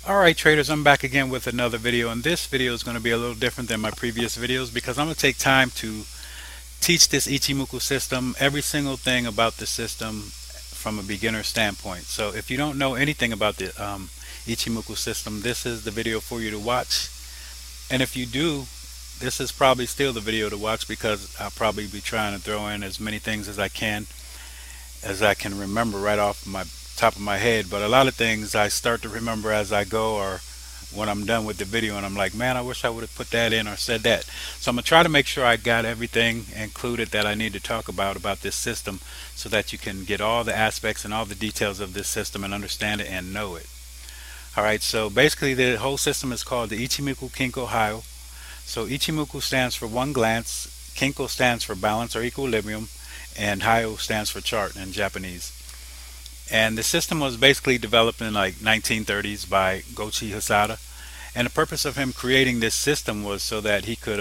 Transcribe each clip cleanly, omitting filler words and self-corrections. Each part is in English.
Alright traders, I'm back again with another video, and this video is going to be a little different than my previous videos because I'm going to take time to teach this Ichimoku system, every single thing about the system from a beginner standpoint. So if you don't know anything about the Ichimoku system, this is the video for you to watch. And if you do, this is probably still the video to watch because I'll probably be trying to throw in as many things as I can remember right off my top of my head. But a lot of things I start to remember as I go, or when I'm done with the video and I'm like, man, I wish I would have put that in or said that. So I'm gonna try to make sure I got everything included that I need to talk about this system, so that you can get all the aspects and all the details of this system and understand it and know it. Alright, so basically the whole system is called the Ichimoku Kinko Hayo. So Ichimoku stands for one glance, Kinko stands for balance or equilibrium, and Hayo stands for chart in Japanese. And the system was basically developed in like 1930s by Goichi Hisada. And the purpose of him creating this system was so that he could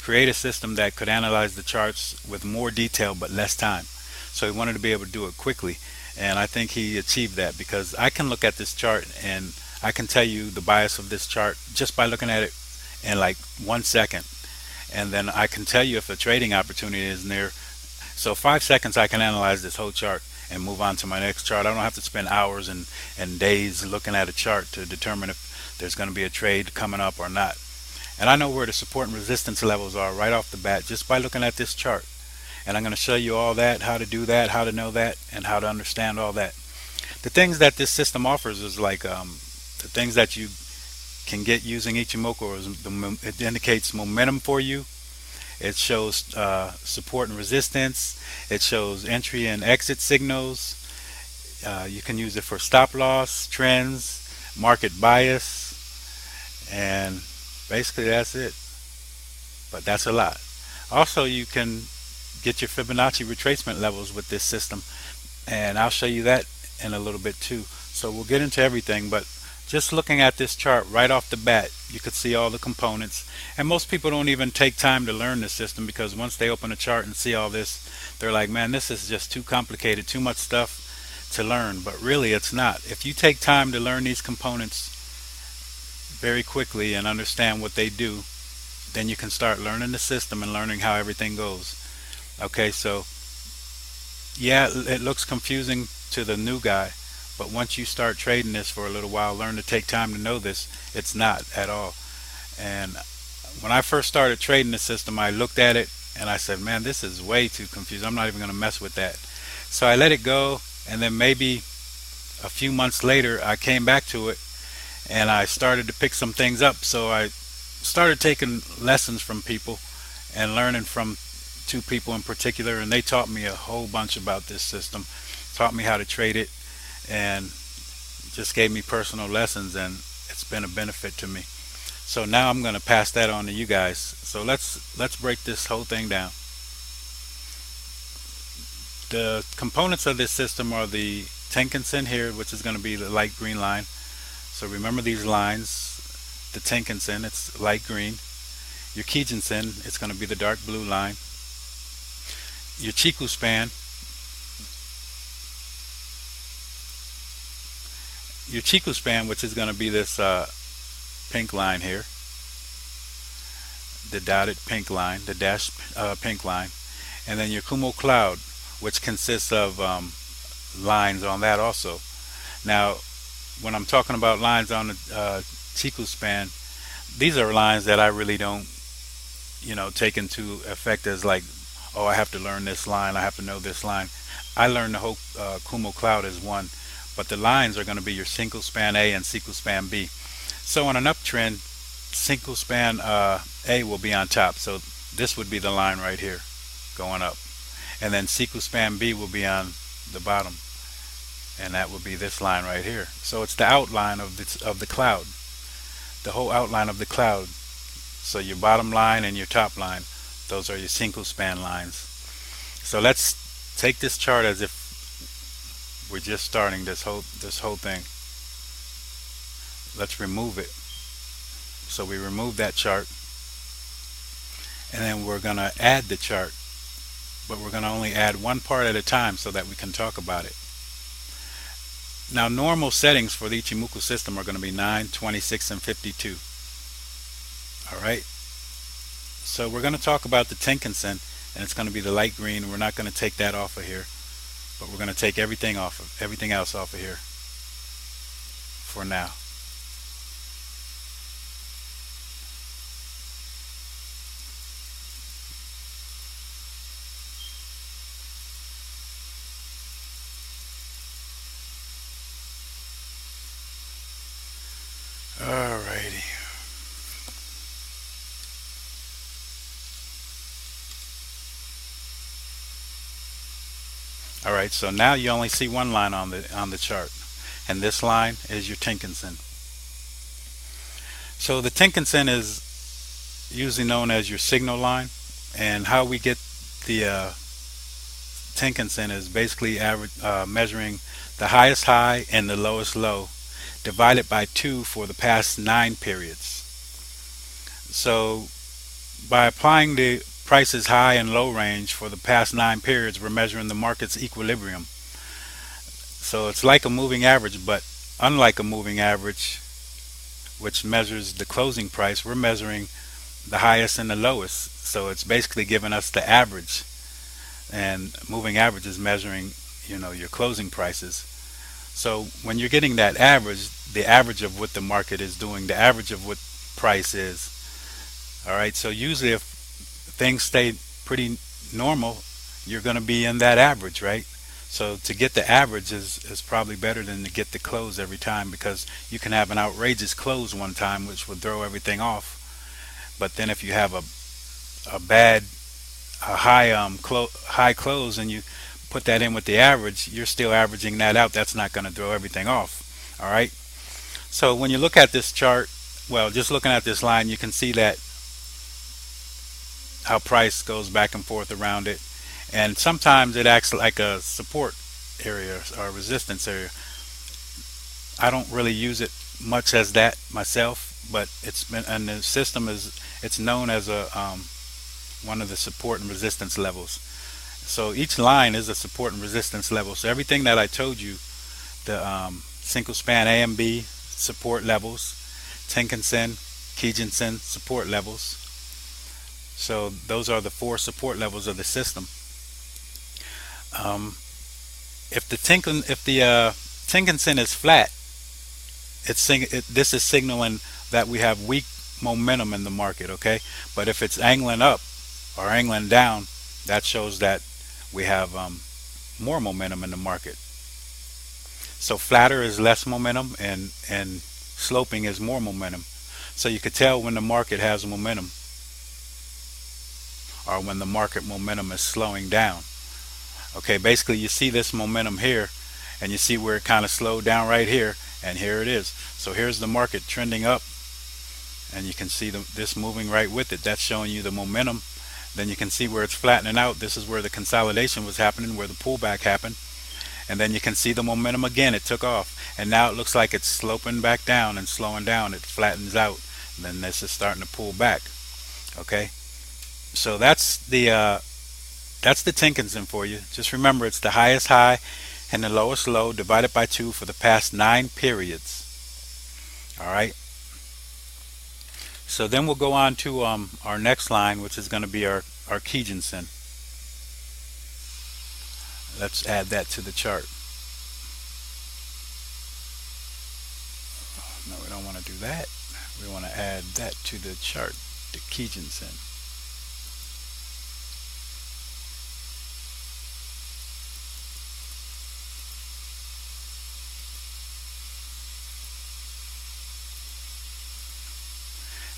create a system that could analyze the charts with more detail but less time. So he wanted to be able to do it quickly. And I think he achieved that because I can look at this chart and I can tell you the bias of this chart just by looking at it in like 1 second. And then I can tell you if a trading opportunity is near. So 5 seconds I can analyze this whole chart and move on to my next chart. I don't have to spend hours and days looking at a chart to determine if there's going to be a trade coming up or not. And I know where the support and resistance levels are right off the bat just by looking at this chart. And I'm going to show you all that, how to do that, how to know that, and how to understand all that. The things that this system offers is like the things that you can get using Ichimoku is it indicates momentum for you. It shows support and resistance. It shows entry and exit signals. You can use it for stop loss, trends, market bias, and basically that's it. But that's a lot. Also, you can get your Fibonacci retracement levels with this system, and I'll show you that in a little bit too. So we'll get into everything, but just looking at this chart right off the bat, you could see all the components. And most people don't even take time to learn this system because once they open a chart and see all this, they're like, man, this is just too complicated, too much stuff to learn. But really, it's not. If you take time to learn these components very quickly and understand what they do, then you can start learning the system and learning how everything goes. Okay, so yeah, it looks confusing to the new guy, but once you start trading this for a little while, learn to take time to know this, it's not at all. And when I first started trading the system, I looked at it and I said, man, this is way too confusing. I'm not even going to mess with that. So I let it go, and then maybe a few months later, I came back to it and I started to pick some things up. So I started taking lessons from people and learning from two people in particular, and they taught me a whole bunch about this system, taught me how to trade it, and just gave me personal lessons, and it's been a benefit to me. So now I'm going to pass that on to you guys. So let's break this whole thing down. The components of this system are the Tenkan-sen here, which is going to be the light green line. So remember these lines. The Tenkan-sen, it's light green. Your Kijin-sen, it's going to be the dark blue line. Your Chiku span, which is going to be this pink line here, the dotted pink line, the dashed pink line, and then your Kumo cloud, which consists of lines on that also. Now, when I'm talking about lines on the Chiku span, these are lines that I really don't, take into effect as like, oh, I have to learn this line, I have to know this line. I learned the whole Kumo cloud as one, but the lines are going to be your single span A and single span B. So on an uptrend, single span A will be on top. So this would be the line right here going up. And then single span B will be on the bottom. And that would be this line right here. So it's the outline of the cloud. The whole outline of the cloud. So your bottom line and your top line, those are your single span lines. So let's take this chart as if we're just starting this whole thing. Let's remove it. So we remove that chart, and then we're going to add the chart, but we're going to only add one part at a time so that we can talk about it. Now normal settings for the Ichimoku system are going to be 9, 26, and 52. Alright, so we're going to talk about the Tenkan-sen, and it's going to be the light green. We're not going to take that off of here, but we're going to take everything else off of here for now. Alrighty. Alright, so now you only see one line on the chart, and this line is your Tenkan-sen. So the Tenkan-sen is usually known as your signal line, and how we get the Tenkan-sen is basically measuring the highest high and the lowest low divided by 2 for the past 9 periods. So by applying the prices high and low range for the past 9 periods, we're measuring the market's equilibrium. So it's like a moving average, but unlike a moving average, which measures the closing price, we're measuring the highest and the lowest. So it's basically giving us the average, and moving average is measuring, your closing prices. So when you're getting that average, the average of what the market is doing, the average of what price is. Alright, so usually if things stay pretty normal, you're going to be in that average, right? So to get the average is probably better than to get the close every time, because you can have an outrageous close one time which would throw everything off. But then if you have a high close and you put that in with the average, you're still averaging that out. That's not going to throw everything off. Alright, so when you look at this chart, well, just looking at this line, you can see that how price goes back and forth around it, and sometimes it acts like a support area or resistance area. I don't really use it much as that myself, but and the system it's known as a one of the support and resistance levels. So each line is a support and resistance level. So everything that I told you, the single span A and B support levels, Tenkan-sen, Kijun-sen support levels. So those are the 4 support levels of the system. If the Tenkan-sen is flat, this is signaling that we have weak momentum in the market, okay? But if it's angling up or angling down, that shows that we have more momentum in the market. So flatter is less momentum, and sloping is more momentum. So you could tell when the market has momentum, or when the market momentum is slowing down. Okay, basically you see this momentum here, and you see where it kind of slowed down right here, and here it is. So here's the market trending up, and you can see this moving right with it. That's showing you the momentum. Then you can see where it's flattening out. This is where the consolidation was happening, where the pullback happened. And then you can see the momentum again. It took off, and now it looks like it's sloping back down and slowing down. It flattens out, and then this is starting to pull back. Okay, so that's the Tenkan-sen for you. Just remember, it's the highest high and the lowest low divided by 2 for the past 9 periods. Alright, so then we'll go on to our next line, which is going to be our Kijun-sen. Let's add that to the chart. No, we don't want to do that. We want to add that to the chart, the Kijun-sen.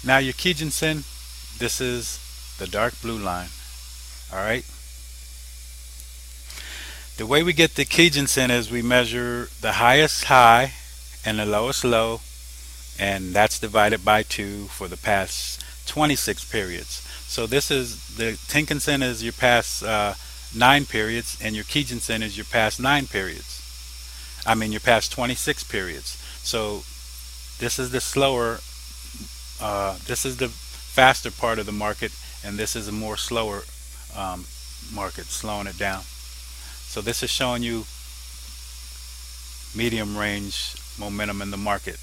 Now your Kijun-sen, this is the dark blue line. Alright, the way we get the Kijun-sen is we measure the highest high and the lowest low, and that's divided by 2 for the past 26 periods. So this is the Tenkan-sen is your past 9 periods, and your Kijun-sen is your past 9 periods. I mean your past 26 periods. So this is the slower, this is the faster part of the market, and this is a more slower market, slowing it down. So this is showing you medium range momentum in the market.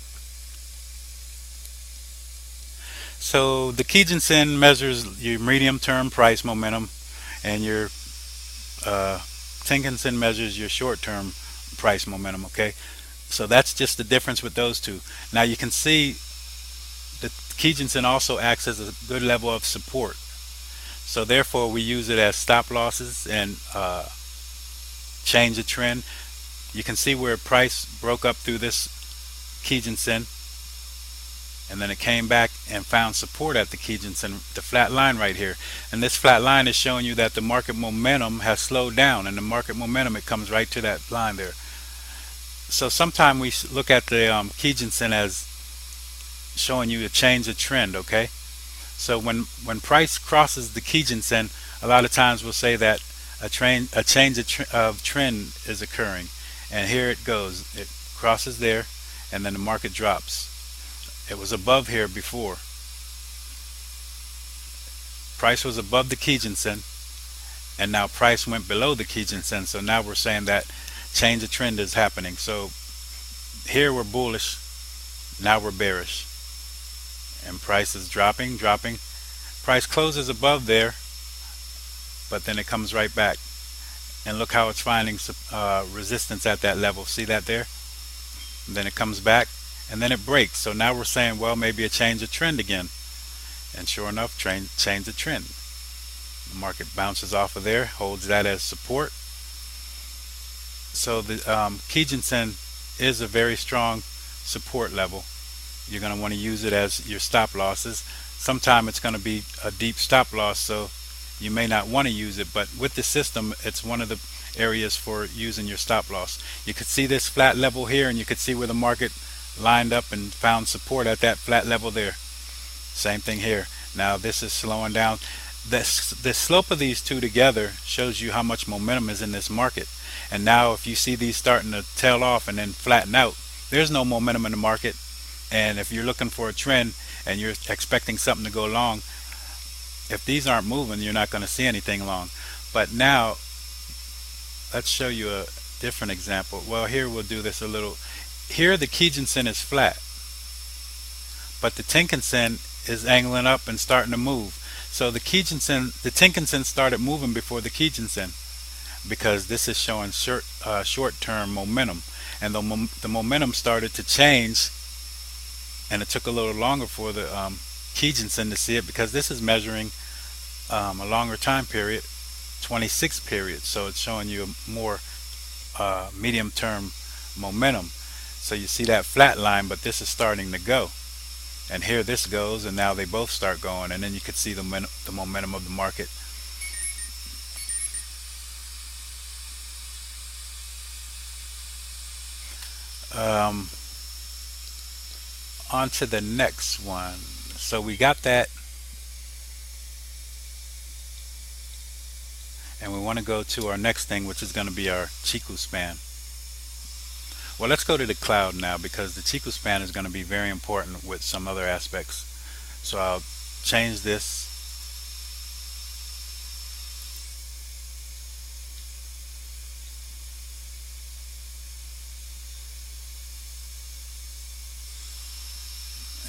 So the Kijun-sen measures your medium term price momentum, and your Tenkan-sen measures your short term price momentum. Okay, so that's just the difference with those two. Now you can see the Kijun-sen also acts as a good level of support. So therefore we use it as stop losses and change the trend. You can see where price broke up through this Kijun-sen, and then it came back and found support at the Kijun-sen, the flat line right here. And this flat line is showing you that the market momentum has slowed down, and the market momentum, it comes right to that line there. So sometimes we look at the Kijun-sen as showing you a change of trend. Okay, so when price crosses the Kijun-sen, a lot of times we'll say that a change of trend is occurring. And here it goes, it crosses there, and then the market drops. It was above here before. Price was above the Kijun-sen, and now price went below the Kijun-sen. So now we're saying that change of trend is happening. So here we're bullish, now we're bearish, and price is dropping. Price closes above there, but then it comes right back, and look how it's finding resistance at that level. See that there? And then it comes back, and then it breaks. So now we're saying, well, maybe a change of trend again. And sure enough, change of trend. The market bounces off of there, holds that as support. So the Kijun-sen is a very strong support level. You're going to want to use it as your stop losses. Sometimes it's going to be a deep stop loss, so you may not want to use it, but with the system, it's one of the areas for using your stop loss. You could see this flat level here, and you could see where the market lined up and found support at that flat level there. Same thing here. Now this is slowing down. The slope of these two together shows you how much momentum is in this market. And now if you see these starting to tail off and then flatten out, there's no momentum in the market. And if you're looking for a trend and you're expecting something to go long, if these aren't moving, you're not going to see anything long. But now let's show you a different example. Well, here we'll do this a little. Here the Kijun-sen is flat, but the Tenkan-sen is angling up and starting to move. So the Tenkan-sen started moving before the Kijun-sen, because this is showing short-term momentum, and the momentum started to change, and it took a little longer for the Kijun-sen to see it, because this is measuring a longer time period, 26 period. So it's showing you a more medium-term momentum. So you see that flat line, but this is starting to go. And here this goes, and now they both start going, and then you could see the momentum of the market. On to the next one. So we got that, and we want to go to our next thing, which is going to be our Chiku span. Well, let's go to the cloud now, because the Chiku span is going to be very important with some other aspects. So I'll change this.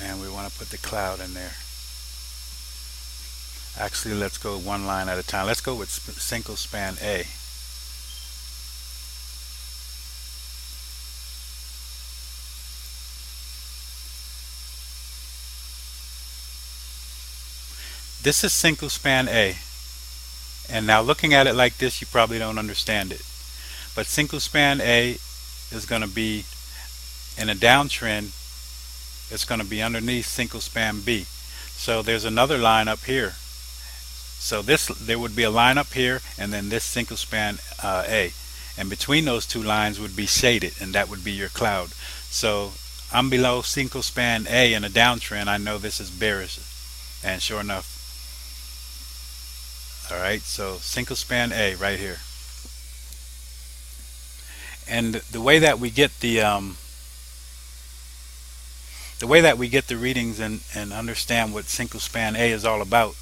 And we want to put the cloud in there. Actually, let's go one line at a time. Let's go with single span A. This is single span A. And now looking at it like this, you probably don't understand it. But single span A is going to be in a downtrend. It's going to be underneath single span B. So there's another line up here. So there would be a line up here, and then this single span A. And between those two lines would be shaded, and that would be your cloud. So I'm below single span A in a downtrend. I know this is bearish. And sure enough. Alright, so single span A right here. And the way that we get the readings and understand what single span A is all about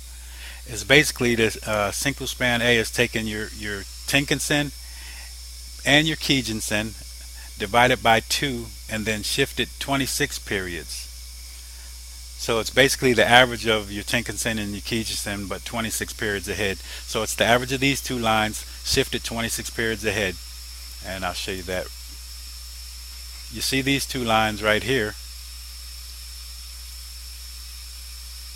is basically this. Single span A is taking your Tenkan-sen and your Kijun-sen, divide it by 2, and then shift it 26 periods. So it's basically the average of your Tenkan-sen and your Kijisen, but 26 periods ahead. So it's the average of these two lines shifted 26 periods ahead. And I'll show you that. You see these two lines right here,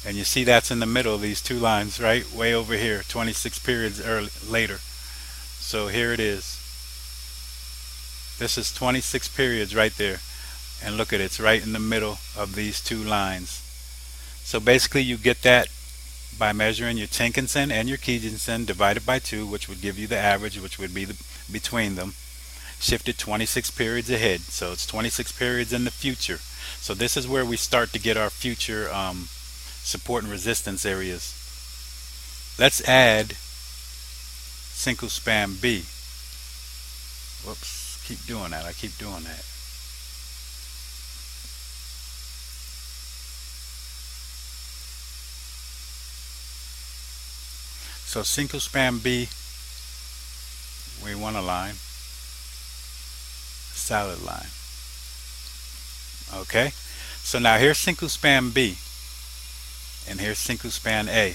and you see that's in the middle of these two lines, right? Way over here, 26 periods later. So here it is. This is 26 periods right there. And look at it, it's right in the middle of these two lines. So basically you get that by measuring your Tenkan-sen and your Kijisen divided by 2, which would give you the average, which would be between them, shifted 26 periods ahead. So it's 26 periods in the future. So this is where we start to get our future support and resistance areas. Let's add Senkou Span B. Whoops, keep doing that. I keep doing that. So Senkou Span B, we want a line, solid line. Okay, so now here's Senkou Span B, and here's Senkou Span A.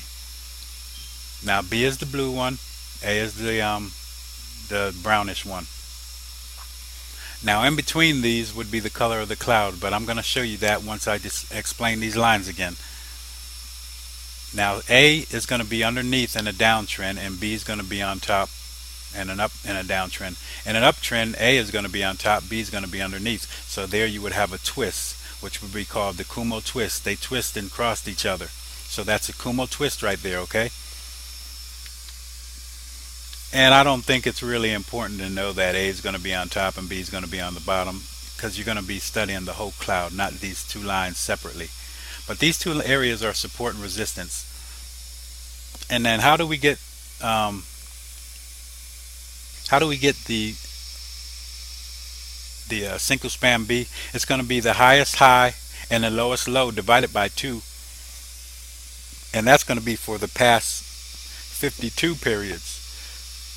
Now B is the blue one, A is the brownish one. Now in between these would be the color of the cloud, but I'm going to show you that once I just explain these lines again. Now A is going to be underneath in a downtrend, and B is going to be on top and an up in a downtrend. In an uptrend, A is going to be on top, B is going to be underneath. So there you would have a twist, which would be called the Kumo twist. They twist and crossed each other. So that's a Kumo twist right there, okay? And I don't think it's really important to know that A is going to be on top and B is going to be on the bottom, because you're going to be studying the whole cloud, not these two lines separately. But these two areas are support and resistance. And then how do we get the Senkou Span B? It's going to be the highest high and the lowest low divided by 2, and that's going to be for the past 52 periods.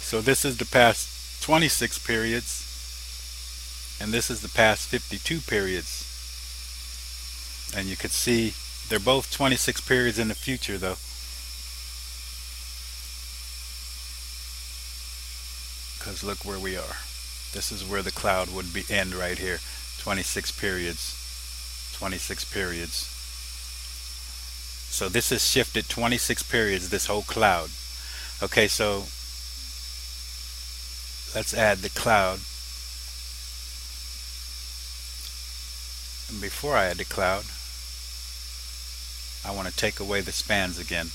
So this is the past 26 periods, and this is the past 52 periods. And you could see they're both 26 periods in the future though. Because look where we are. This is where the cloud would be end right here. 26 periods. 26 periods. So this is shifted 26 periods, this whole cloud. Okay, so let's add the cloud. And before I add the cloud, I want to take away the spans again.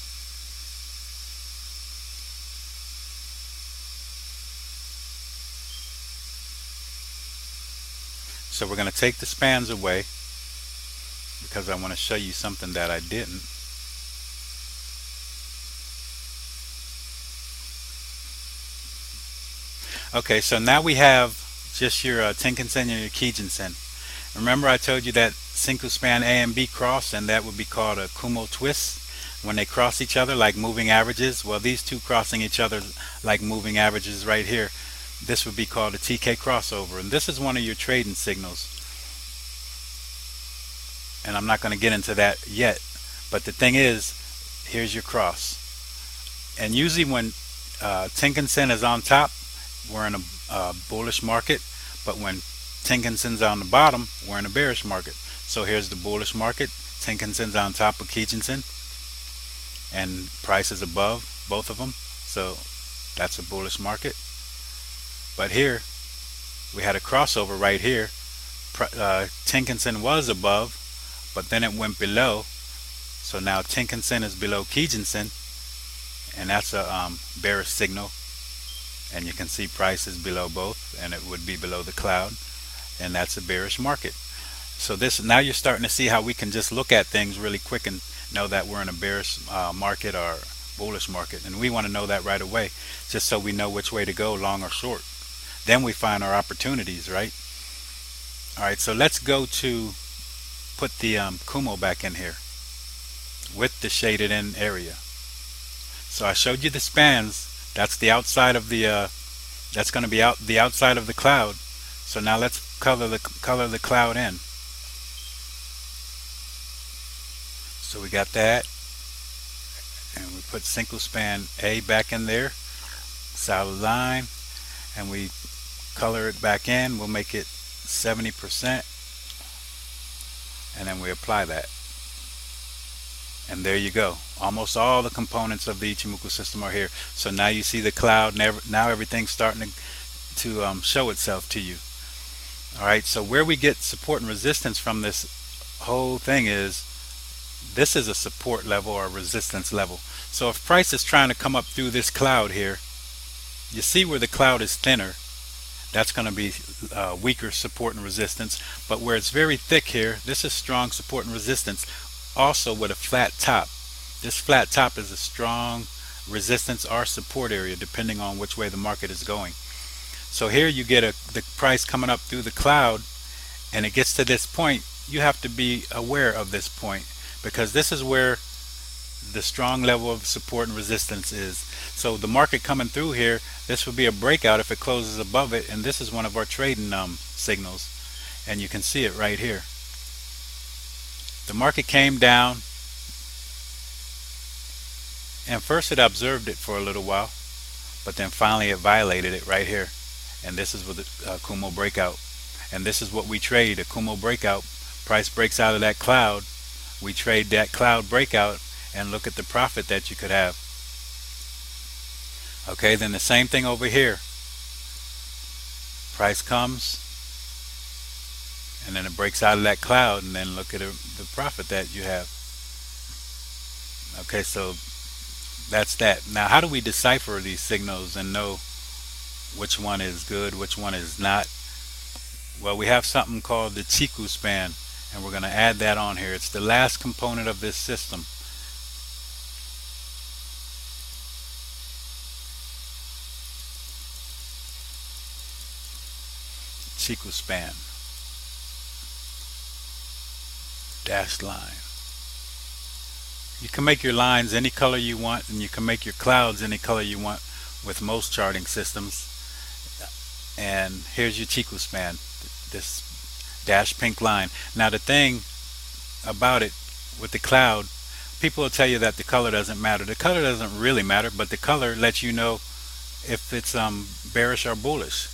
So we're going to take the spans away because I want to show you something that I didn't. Okay, so now we have just your Tenkan-sen and your Kijisen. Remember I told you that Senkou Span A and B cross, and that would be called a Kumo twist when they cross each other like moving averages. Well, these two crossing each other like moving averages right here, this would be called a TK crossover, and this is one of your trading signals. And I'm not going to get into that yet, but the thing is, here's your cross. And usually when Tenkan-sen is on top, we're in a bullish market, but when Tenkan-sen's on the bottom, we're in a bearish market. So here's the bullish market. Tenkan-sen's on top of Kijisen, and price is above both of them. So that's a bullish market. But here we had a crossover right here. Tenkan-sen was above, but then it went below. So now Tenkan-sen is below Kijisen, and that's a bearish signal. And you can see price is below both, and it would be below the cloud, and that's a bearish market. So this, now you're starting to see how we can just look at things really quick and know that we're in a bearish market or bullish market, and we want to know that right away, just so we know which way to go, long or short. Then we find our opportunities, right? All right, so let's go to put the Kumo back in here with the shaded in area. So I showed you the spans. That's the outside of the that's going to be the outside of the cloud. So now let's color the cloud in. So we got that, and we put single span A back in there, solid line, and we color it back in. We'll make it 70%, and then we apply that. And there you go. Almost all the components of the Ichimoku system are here. So now you see the cloud. Now everything's starting to show itself to you. All right. So where we get support and resistance from this whole thing is, this is a support level or a resistance level. So if price is trying to come up through this cloud here, you see where the cloud is thinner, that's going to be weaker support and resistance. But where it's very thick here, this is strong support and resistance, also with a flat top. This flat top is a strong resistance or support area depending on which way the market is going. So here you get the price coming up through the cloud, and it gets to this point. You have to be aware of this point, because this is where the strong level of support and resistance is. So the market coming through here, this would be a breakout if it closes above it, and this is one of our trading signals, and you can see it right here. The market came down, and first it observed it for a little while, but then finally it violated it right here, and this is with the Kumo breakout. And this is what we trade, a Kumo breakout. Price breaks out of that cloud, we trade that cloud breakout, and look at the profit that you could have. Okay, then the same thing over here. Price comes, and then it breaks out of that cloud, and then look at the profit that you have. Okay, so that's that. Now, how do we decipher these signals and know which one is good, which one is not? Well, we have something called the Chiku span, and we're going to add that on here. It's the last component of this system. Chiku span, dashed line. You can make your lines any color you want, and you can make your clouds any color you want with most charting systems. And here's your Chiku span, this dashed pink line. Now the thing about it with the cloud, people will tell you that the color doesn't matter. The color doesn't really matter, but the color lets you know if it's bearish or bullish.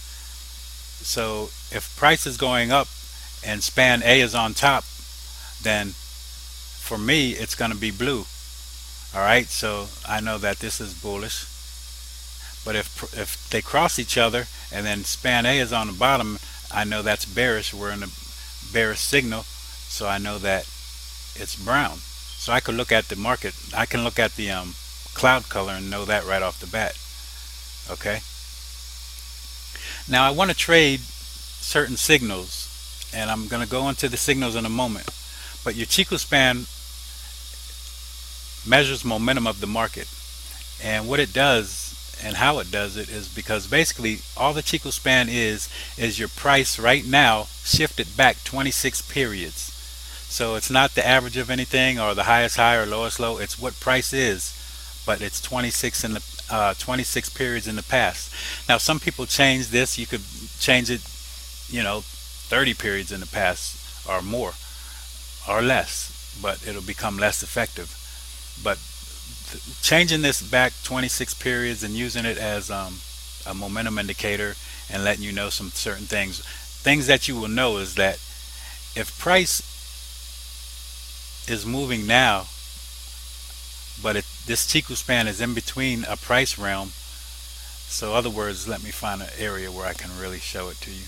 So if price is going up and span A is on top, then for me it's going to be blue. Alright, so I know that this is bullish. But if they cross each other and then span A is on the bottom, I know that's bearish. We're in a bearish signal, so I know that it's brown. So I could look at the market, I can look at the cloud color and know that right off the bat. Okay. Now I want to trade certain signals, and I'm going to go into the signals in a moment. But your Chiku span measures momentum of the market, and what it does and how it does it is because basically all the Chiku span is your price right now shifted back 26 periods. So it's not the average of anything or the highest high or lowest low. It's what price is, but it's 26 in the 26 periods in the past. Now some people change this. You could change it, 30 periods in the past or more or less, but it'll become less effective. But changing this back 26 periods and using it as a momentum indicator and letting you know some certain things that you will know is that if price is moving now, but this Chiku span is in between a price realm. So other words, let me find an area where I can really show it to you.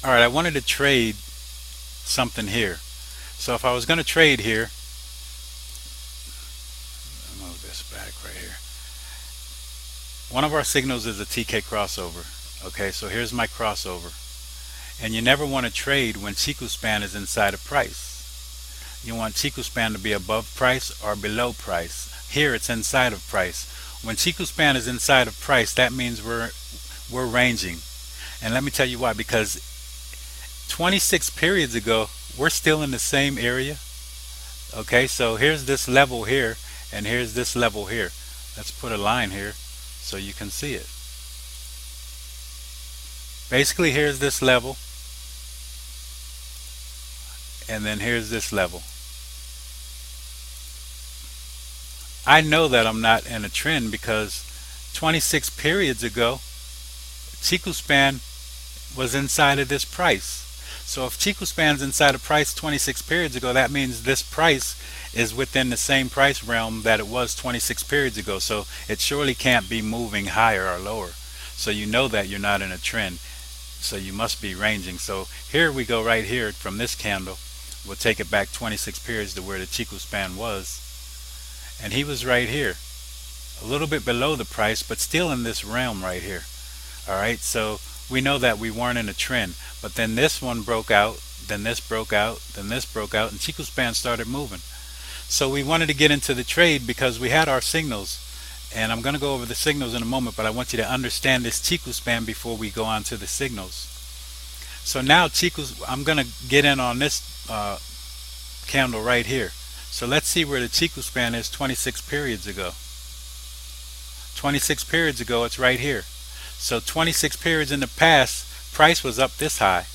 Alright, I wanted to trade something here. So if I was going to trade here, I'll move this back right here. One of our signals is a TK crossover. Okay, so here's my crossover. And you never want to trade when Chiku span is inside of price. You want Chiku span to be above price or below price. Here it's inside of price. When Chiku span is inside of price, that means we're ranging. And let me tell you why. Because 26 periods ago, we're still in the same area. Okay, so here's this level here, and here's this level here. Let's put a line here so you can see it. Basically, here's this level, and then here's this level. I know that I'm not in a trend because 26 periods ago, Chiku span was inside of this price. So if Chiku span's inside a price 26 periods ago, that means this price is within the same price realm that it was 26 periods ago. So it surely can't be moving higher or lower. So you know that you're not in a trend. So you must be ranging. So here we go right here from this candle. We'll take it back 26 periods to where the Chiku span was. And he was right here. A little bit below the price, but still in this realm right here. Alright, so we know that we weren't in a trend. But then this one broke out, then this broke out, then this broke out, and Chiku span started moving. So we wanted to get into the trade because we had our signals. And I'm going to go over the signals in a moment, but I want you to understand this Chiku span before we go on to the signals. So now I'm going to get in on this candle right here. So let's see where the Chiku span is 26 periods ago. 26 periods ago, it's right here. So 26 periods in the past, price was up this high.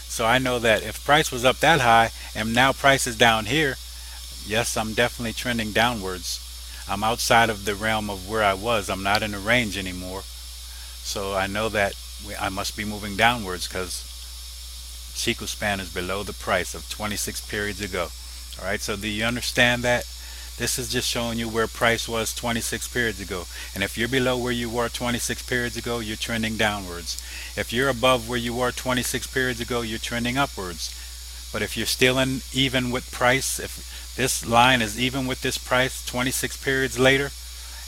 So I know that if price was up that high and now price is down here, yes, I'm definitely trending downwards. I'm outside of the realm of where I was. I'm not in the range anymore. So I know that I must be moving downwards because Chiku span is below the price of 26 periods ago. Alright, so do you understand that? This is just showing you where price was 26 periods ago. And if you're below where you were 26 periods ago, you're trending downwards. If you're above where you were 26 periods ago, you're trending upwards. But if you're still even with price, if this line is even with this price 26 periods later,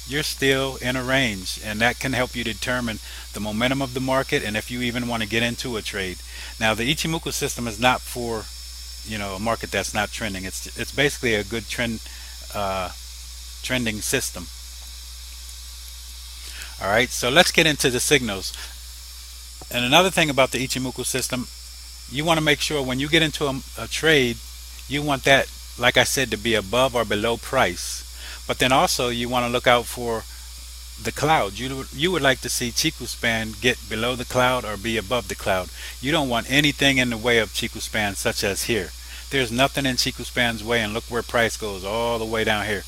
you're still in a range, and that can help you determine the momentum of the market and if you even want to get into a trade. Now the Ichimoku system is not for a market that's not trending. It's basically a good trending system. Alright, so let's get into the signals. And another thing about the Ichimoku system, you want to make sure when you get into a trade, you want that, like I said, to be above or below price. But then also you want to look out for the cloud. You would like to see Chiku span get below the cloud or be above the cloud. You don't want anything in the way of Chiku span, such as here. There's nothing in Chiku span's way, and look where price goes all the way down here.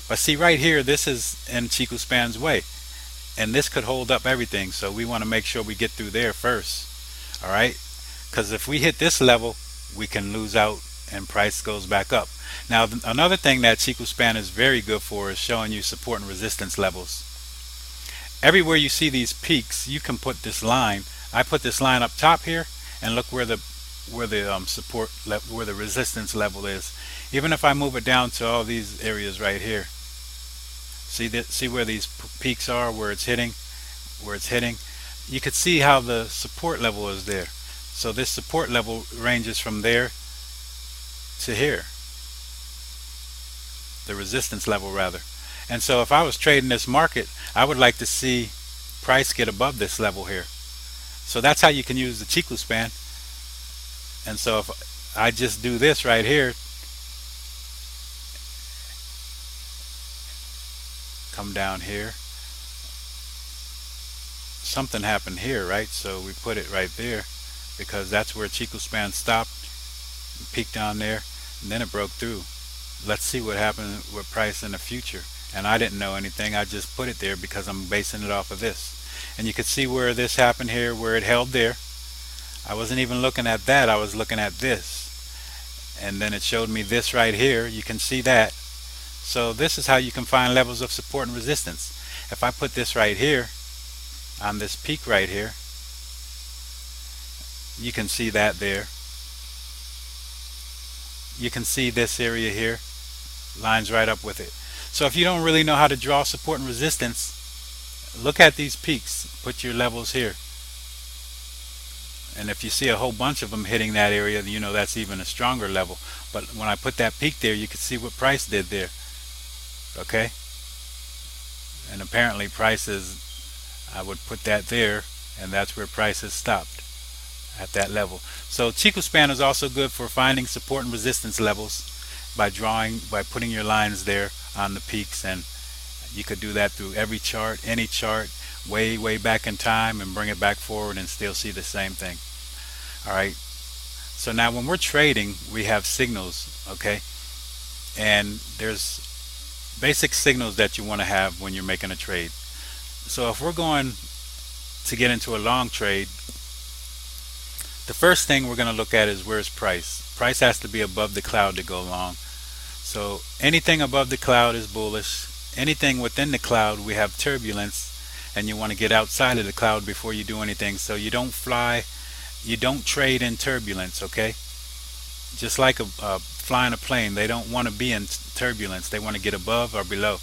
But see right here, this is in Chiku span's way, and this could hold up everything. So we want to make sure we get through there first. Alright, because if we hit this level, we can lose out and price goes back up. Now another thing that Chiku span is very good for is showing you support and resistance levels. Everywhere you see these peaks, you can put this line. I put this line up top here, and look where the support where the resistance level is. Even if I move it down to all these areas right here, see where these peaks are, where it's hitting, you could see how the support level is there. So this support level ranges from there to here, the resistance level rather. And so if I was trading this market, I would like to see price get above this level here. So that's how you can use the Chiku span. And so if I just do this right here, come down here, something happened here, right? So we put it right there because that's where Chiku span stopped, peaked down there, and then it broke through. Let's see what happened with price in the future. And I didn't know anything, I just put it there because I'm basing it off of this. And you can see where this happened here, where it held there. I wasn't even looking at that, I was looking at this. And then it showed me this right here, you can see that. So this is how you can find levels of support and resistance. If I put this right here, on this peak right here, you can see that there. You can see this area here, lines right up with it. So if you don't really know how to draw support and resistance, look at these peaks, put your levels here. And if you see a whole bunch of them hitting that area, you know that's even a stronger level. But when I put that peak there, you can see what price did there. Okay? And apparently prices, I would put that there, and that's where prices stopped, at that level. So Chiku span is also good for finding support and resistance levels by putting your lines there on the peaks and You could do that through every chart, any chart, way back in time, and bring it back forward and still see the same thing. All right. So now when we're trading, we have signals, okay? And there's basic signals that you want to have when you're making a trade. So if we're going to get into a long trade, the first thing we're going to look at is where's price. Price has to be above the cloud to go long. So anything above the cloud is bullish. Anything within the cloud, we have turbulence, and you want to get outside of the cloud before you do anything. So you don't trade in turbulence, okay? Just like flying a plane, they don't want to be in turbulence. They want to get above or below,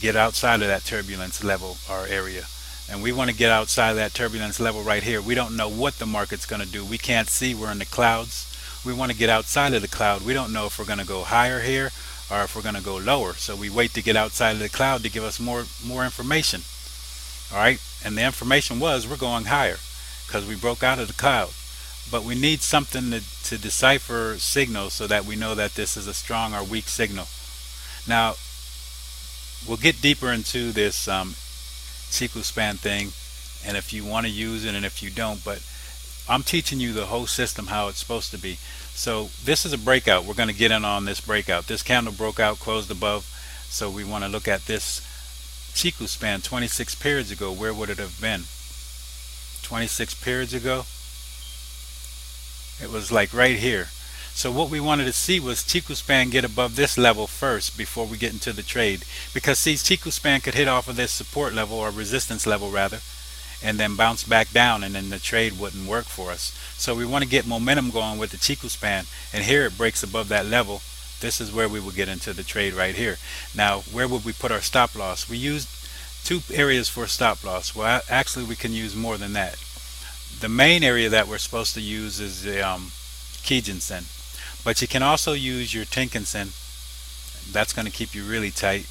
get outside of that turbulence level or area. And we want to get outside of that turbulence level right here. We don't know what the market's going to do. We can't see. We're in the clouds. We want to get outside of the cloud. We don't know if we're going to go higher here or if we're going to go lower. So we wait to get outside of the cloud to give us more information. All right. And the information was we're going higher because we broke out of the cloud. But we need something to decipher signals so that we know that this is a strong or weak signal. Now, we'll get deeper into this Ichimoku span thing, and if you want to use it and if you don't, but I'm teaching you the whole system how it's supposed to be. So this is a breakout. We're going to get in on this breakout. This candle broke out, closed above, so we want to look at this Ichimoku span 26 periods ago. Where would it have been? 26 periods ago, it was like right here. So what we wanted to see was Ichimoku span get above this level first before we get into the trade, because see, Ichimoku span could hit off of this support level or resistance level rather, and then bounce back down, and then the trade wouldn't work for us. So we want to get momentum going with the Ichimoku span, and here it breaks above that level. This is where we will get into the trade right here. Now, where would we put our stop loss? We used two areas for stop loss. Well, actually we can use more than that. The main area that we're supposed to use is the Kijinsen, but you can also use your Tenkan-sen. That's going to keep you really tight.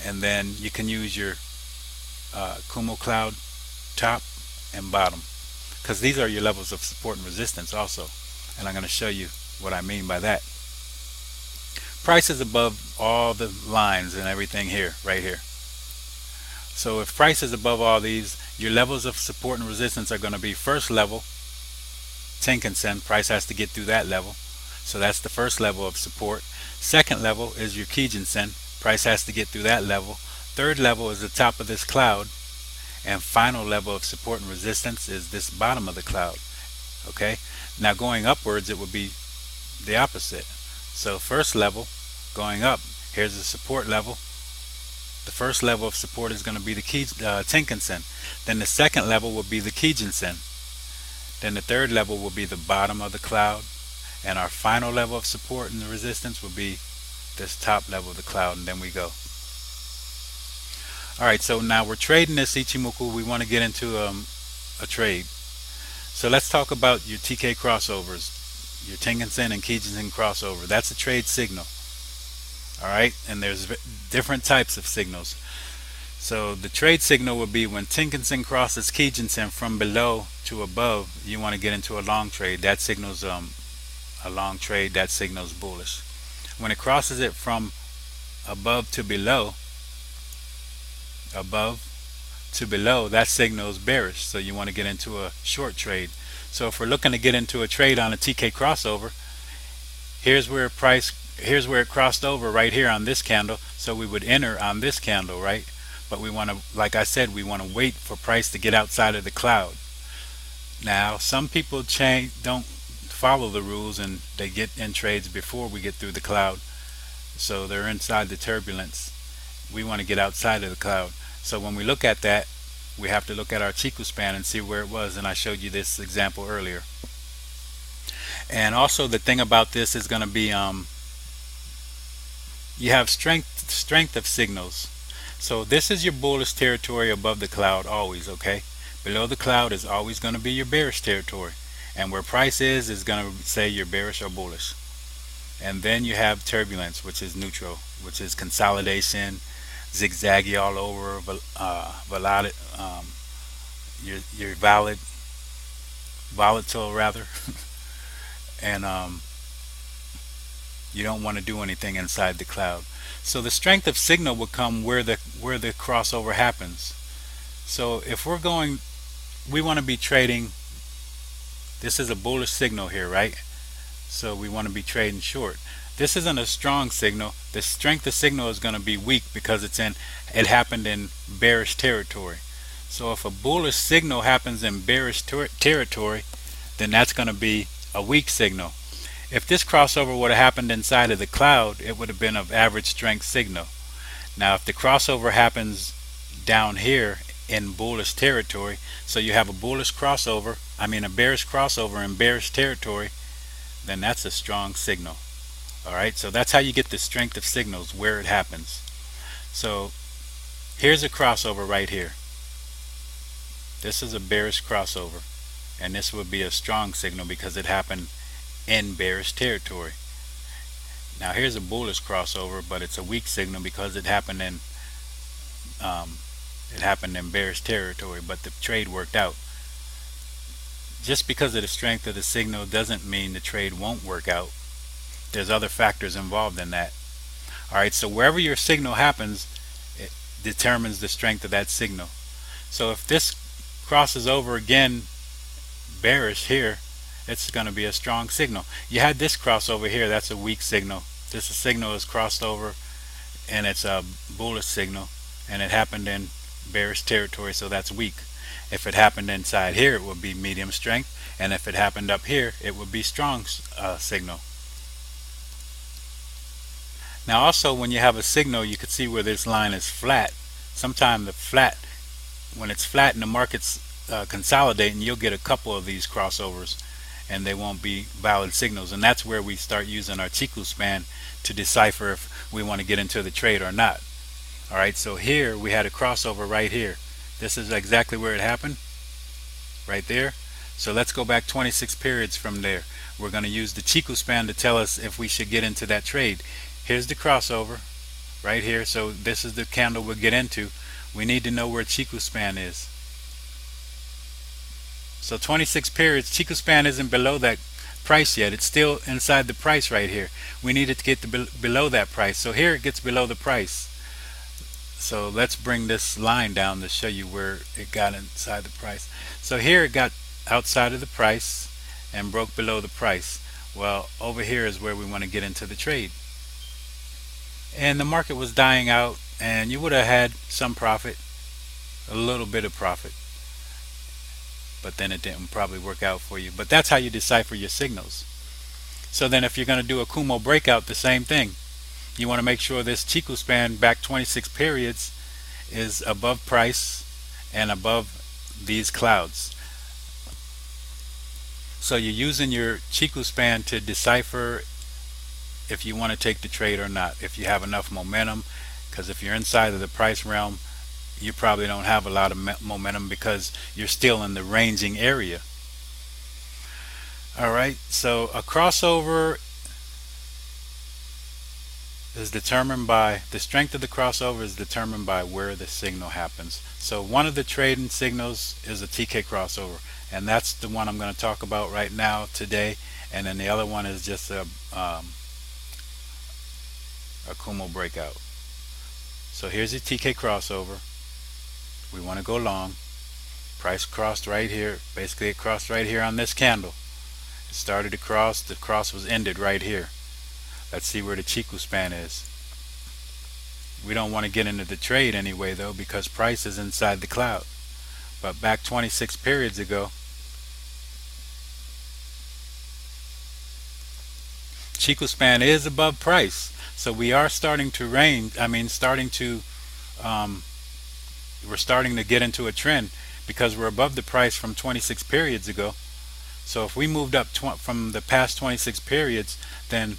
And then you can use your Kumo cloud top and bottom, because these are your levels of support and resistance also, and I'm going to show you what I mean by that. Price is above all the lines and everything here, right here. So if price is above all these, your levels of support and resistance are going to be first level Tenkan-sen. Price has to get through that level, so that's the first level of support. Second level is your Kijinsen. Price has to get through that level. Third level is the top of this cloud, and final level of support and resistance is this bottom of the cloud. Okay, now going upwards it would be the opposite. So first level going up, here's the support level. The first level of support is going to be the Tenkan-sen. Then the second level will be the Kijinsen. Then the third level will be the bottom of the cloud, and our final level of support and the resistance will be this top level of the cloud, and then we go. Alright, so now we're trading this Ichimoku. We want to get into a trade. So let's talk about your TK crossovers, your Tenkan-sen and Kijinsen crossover. That's a trade signal. Alright, and there's different types of signals. So the trade signal would be when Tenkan-sen crosses Kijinsen from below to above, you want to get into a long trade. That signals a long trade. That signals bullish. When it crosses it from above to below, that signals bearish. So you want to get into a short trade. So if we're looking to get into a trade on a TK crossover, here's where it crossed over right here on this candle. So we would enter on this candle, right? But we want to, like I said, we want to wait for price to get outside of the cloud. Now, some people don't follow the rules, and they get in trades before we get through the cloud. So they're inside the turbulence. We want to get outside of the cloud. So when we look at that, we have to look at our Ichimoku span and see where it was, and I showed you this example earlier. And also the thing about this is going to be you have strength of signals. So this is your bullish territory above the cloud always, okay? Below the cloud is always going to be your bearish territory, and where price is going to say you're bearish or bullish. And then you have turbulence, which is neutral, which is consolidation, zigzaggy all over, volatile rather, and You don't want to do anything inside the cloud. So the strength of signal would come where the crossover happens. So if we're going, we want to be trading, this is a bullish signal here, right? So we want to be trading short. This isn't a strong signal. The strength of signal is going to be weak because it happened in bearish territory. So if a bullish signal happens in bearish territory, then that's going to be a weak signal. If this crossover would have happened inside of the cloud, it would have been of average strength signal. Now if the crossover happens down here in bullish territory, so you have a bearish crossover in bearish territory, then that's a strong signal. Alright, so that's how you get the strength of signals, where it happens. So here's a crossover right here. This is a bearish crossover, and this would be a strong signal because it happened in bearish territory. Now here's a bullish crossover, but it's a weak signal because it happened in bearish territory, but the trade worked out. Just because of the strength of the signal doesn't mean the trade won't work out. There's other factors involved in that. Alright, so wherever your signal happens, it determines the strength of that signal. So if this crosses over again bearish here, it's going to be a strong signal. You had this crossover here, that's a weak signal. This signal is crossed over and it's a bullish signal, and it happened in bearish territory, so that's weak. If it happened inside here, it would be medium strength, and if it happened up here, it would be strong signal. Now also, when you have a signal, you can see where this line is flat. Sometimes when it's flat and the market's consolidating, you'll get a couple of these crossovers and they won't be valid signals, and that's where we start using our Ichimoku span to decipher if we want to get into the trade or not. Alright, so here we had a crossover right here. This is exactly where it happened, right there. So let's go back 26 periods from there. We're going to use the Ichimoku span to tell us if we should get into that trade. Here's the crossover right here, so this is the candle we'll get into. We need to know where Ichimoku span is. So 26 periods, Ichimoku span isn't below that price yet. It's still inside the price right here. We need it to get below that price. So here it gets below the price. So let's bring this line down to show you where it got inside the price. So here it got outside of the price and broke below the price. Well, over here is where we want to get into the trade. And the market was dying out, and you would have had some profit, a little bit of profit, but then it didn't probably work out for you. But that's how you decipher your signals. So then if you're going to do a Kumo breakout, the same thing. You want to make sure this Ichimoku span back 26 periods is above price and above these clouds. So you're using your Ichimoku span to decipher if you want to take the trade or not, if you have enough momentum, because if you're inside of the price realm, you probably don't have a lot of momentum because you're still in the ranging area. Alright, so a crossover is determined by, the strength of the crossover is determined by where the signal happens. So one of the trading signals is a TK crossover, and that's the one I'm going to talk about right now today, and then the other one is just a Kumo breakout. So here's a TK crossover. We want to go long. Price crossed right here. Basically it crossed right here on this candle. It started to cross. The cross was ended right here. Let's see where the Ichimoku span is. We don't want to get into the trade anyway though, because price is inside the cloud. But back 26 periods ago, Ichimoku span is above price. So we are starting to we're starting to get into a trend because we're above the price from 26 periods ago. So if we moved up from the past 26 periods, then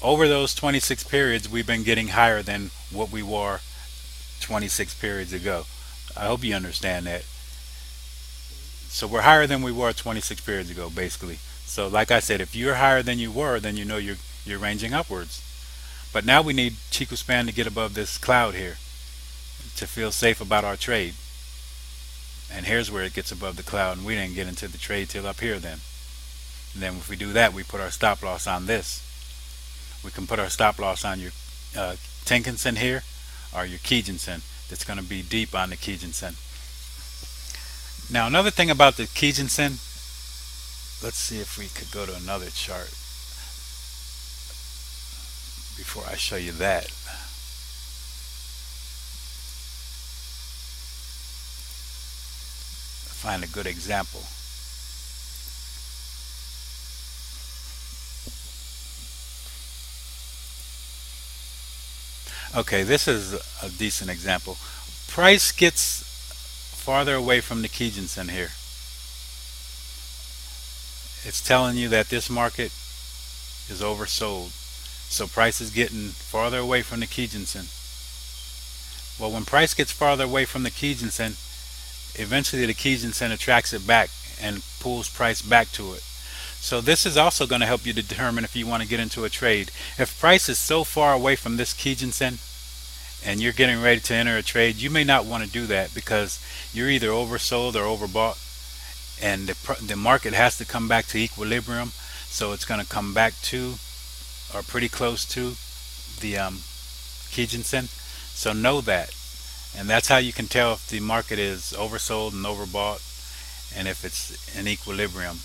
over those 26 periods we've been getting higher than what we were 26 periods ago. I hope you understand that. So we're higher than we were 26 periods ago, basically. So like I said, if you're higher than you were, then you know you're ranging upwards. But now we need Ichimoku span to get above this cloud here to feel safe about our trade. And here's where it gets above the cloud, and we didn't get into the trade till up here then. And then if we do that, we put our stop loss on this. We can put our stop loss on your Tenkan-sen here, or your Kijun-sen. That's going to be deep on the Kijun-sen. Now another thing about the Kijun-sen, let's see if we could go to another chart before I show you that. Find a good example. Okay, this is a decent example. Price gets farther away from the Kijun-sen here. It's telling you that this market is oversold. So price is getting farther away from the Kijun-sen. Well, when price gets farther away from the Kijun-sen, eventually the Kijun-sen attracts it back and pulls price back to it. So this is also going to help you determine if you want to get into a trade. If price is so far away from this Kijun-sen and you're getting ready to enter a trade, you may not want to do that because you're either oversold or overbought, and the market has to come back to equilibrium. So it's going to come back to or pretty close to the Kijun-sen. So know that, and that's how you can tell if the market is oversold and overbought, and if it's in equilibrium.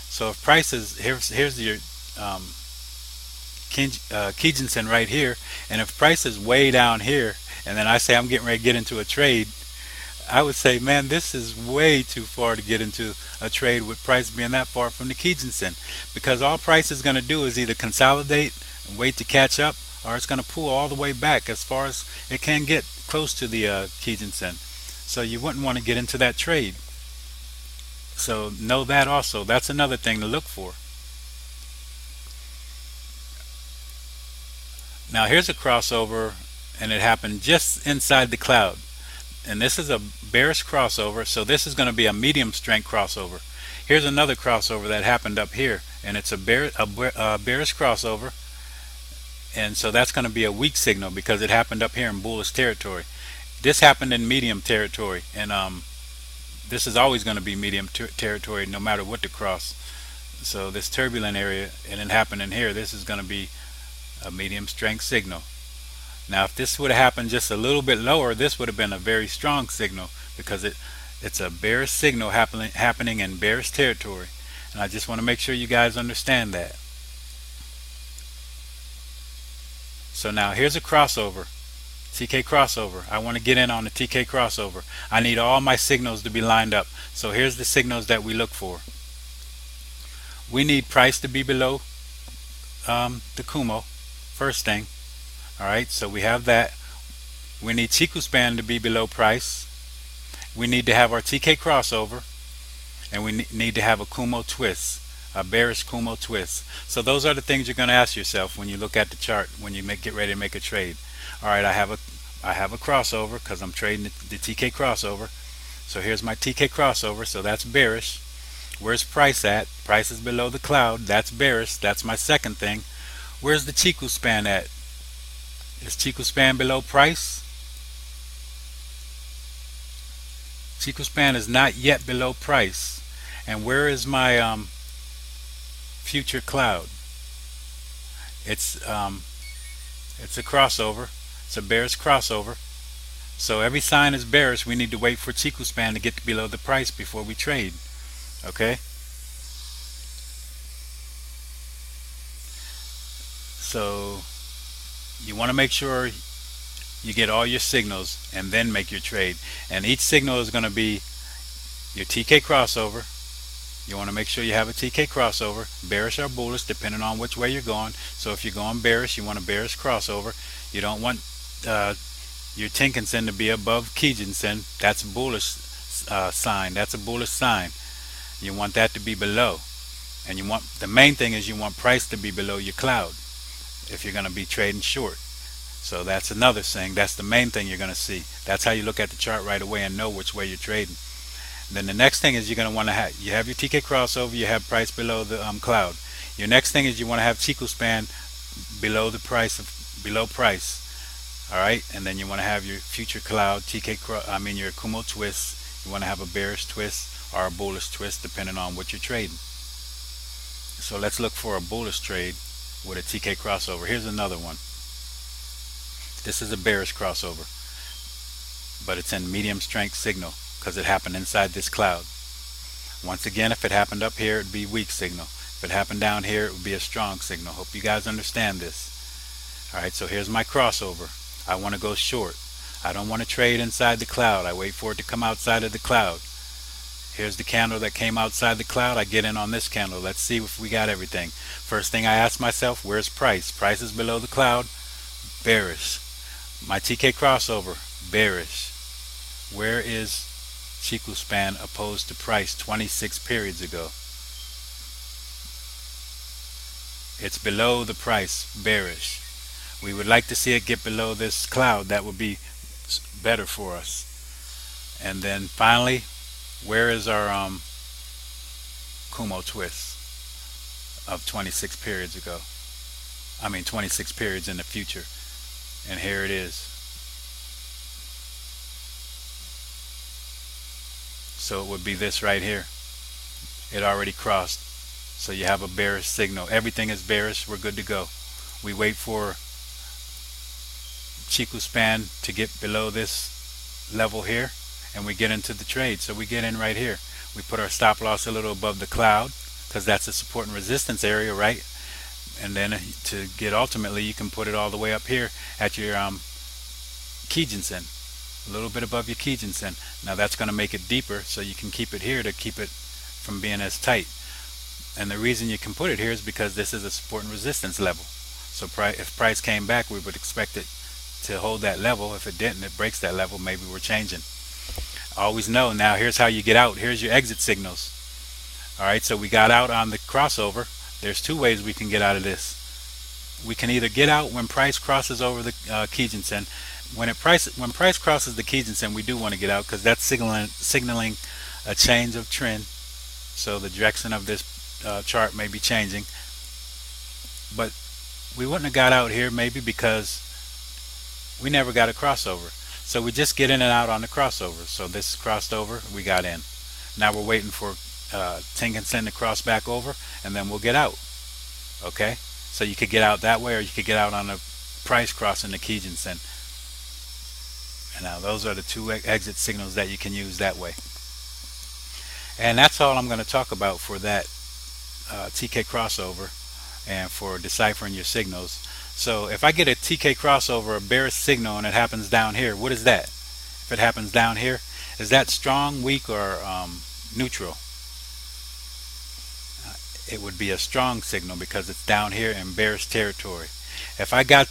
So if price is here's your Kijun-sen right here, and if price is way down here, and then I say I'm getting ready to get into a trade, I would say, man, this is way too far to get into a trade with price being that far from the Kijun-sen, because all price is going to do is either consolidate and wait to catch up, or it's going to pull all the way back as far as it can get close to the Kijun-sen. So you wouldn't want to get into that trade. So know that also. That's another thing to look for. Now here's a crossover, and it happened just inside the cloud. And this is a bearish crossover, so this is going to be a medium strength crossover. Here's another crossover that happened up here, and it's a bearish crossover, and so that's going to be a weak signal because it happened up here in bullish territory. This happened in medium territory, and this is always going to be medium territory no matter what the cross. So this turbulent area, and it happened in here, this is going to be a medium strength signal. Now if this would have happened just a little bit lower, this would have been a very strong signal because it's a bearish signal happening in bearish territory, and I just want to make sure you guys understand that. So now here's a crossover, TK crossover. I want to get in on the TK crossover. I need all my signals to be lined up. So here's the signals that we look for. We need price to be below the Kumo, first thing. Alright, so we have that. We need Chiku span to be below price. We need to have our TK crossover, and we need to have a Kumo twist, a bearish Kumo twist. So those are the things you're going to ask yourself when you look at the chart, when you get ready to make a trade. Alright, I have a crossover because I'm trading the TK crossover. So here's my TK crossover, so that's bearish. Where's price at? Price is below the cloud. That's bearish. That's my second thing. Where's the Chiku span at? Is Chiku span below price? Chiku span is not yet below price. And where is my future cloud? It's a crossover. It's a bearish crossover. So every sign is bearish. We need to wait for Chiku span to get below the price before we trade. Okay? So you want to make sure you get all your signals and then make your trade. And each signal is going to be your TK crossover. You want to make sure you have a TK crossover, bearish or bullish depending on which way you're going. So if you're going bearish, you want a bearish crossover. You don't want your Tenkan-sen to be above Kijun-sen. That's a bullish sign. That's a bullish sign. You want that to be below. And you want, the main thing is you want price to be below your cloud if you're going to be trading short. So that's another thing. That's the main thing you're going to see. That's how you look at the chart right away and know which way you're trading. Then the next thing is you're going to want to have, you have your TK crossover, you have price below the cloud. Your next thing is you want to have Chiku span below the price of below price. All right, and then you want to have your future cloud your Kumo twist. You want to have a bearish twist or a bullish twist depending on what you're trading. So let's look for a bullish trade. with a TK crossover. Here's another one. This is a bearish crossover, but it's in medium strength signal because it happened inside this cloud. Once again, if it happened up here, it'd be weak signal. If it happened down here, it would be a strong signal. Hope you guys understand this. Alright, so here's my crossover. I want to go short. I don't want to trade inside the cloud. I wait for it to come outside of the cloud. Here's the candle that came outside the cloud. I get in on this candle. Let's see if we got everything. First thing I ask myself, where's price? Price is below the cloud. Bearish. My TK crossover. Bearish. Where is Chiku span opposed to price 26 periods ago? It's below the price. Bearish. We would like to see it get below this cloud. That would be better for us. And then finally, where is our Kumo twist of 26 periods ago? 26 periods in the future. And here it is. So it would be this right here. It already crossed. So you have a bearish signal. Everything is bearish. We're good to go. We wait for Chiku span to get below this level here, and we get into the trade. So we get in right here. We put our stop loss a little above the cloud because that's a support and resistance area, right? And then to get ultimately, you can put it all the way up here at your Kijinsen, a little bit above your Kijinsen. Now that's going to make it deeper, so you can keep it here to keep it from being as tight. And the reason you can put it here is because this is a support and resistance level. So if price came back, we would expect it to hold that level. If it didn't, it breaks that level, maybe we're changing. Always know. Now here's how you get out. Here's your exit signals. Alright, so we got out on the crossover. There's two ways we can get out of this. We can either get out when price crosses over the Kijinsen. When price crosses the Kijinsen, we do want to get out because that's signaling a change of trend. So the direction of this chart may be changing. But we wouldn't have got out here maybe because we never got a crossover. So we just get in and out on the crossover. So this crossed over, we got in. Now we're waiting for Tenkan-sen to cross back over, and then we'll get out. Okay? So you could get out that way, or you could get out on the price crossing the Kijinsen. And now those are the two exit signals that you can use that way. And that's all I'm going to talk about for that TK crossover and for deciphering your signals. So if I get a TK crossover, a bearish signal, and it happens down here, what is that? If it happens down here, is that strong, weak, or neutral? It would be a strong signal because it's down here in bearish territory. If I got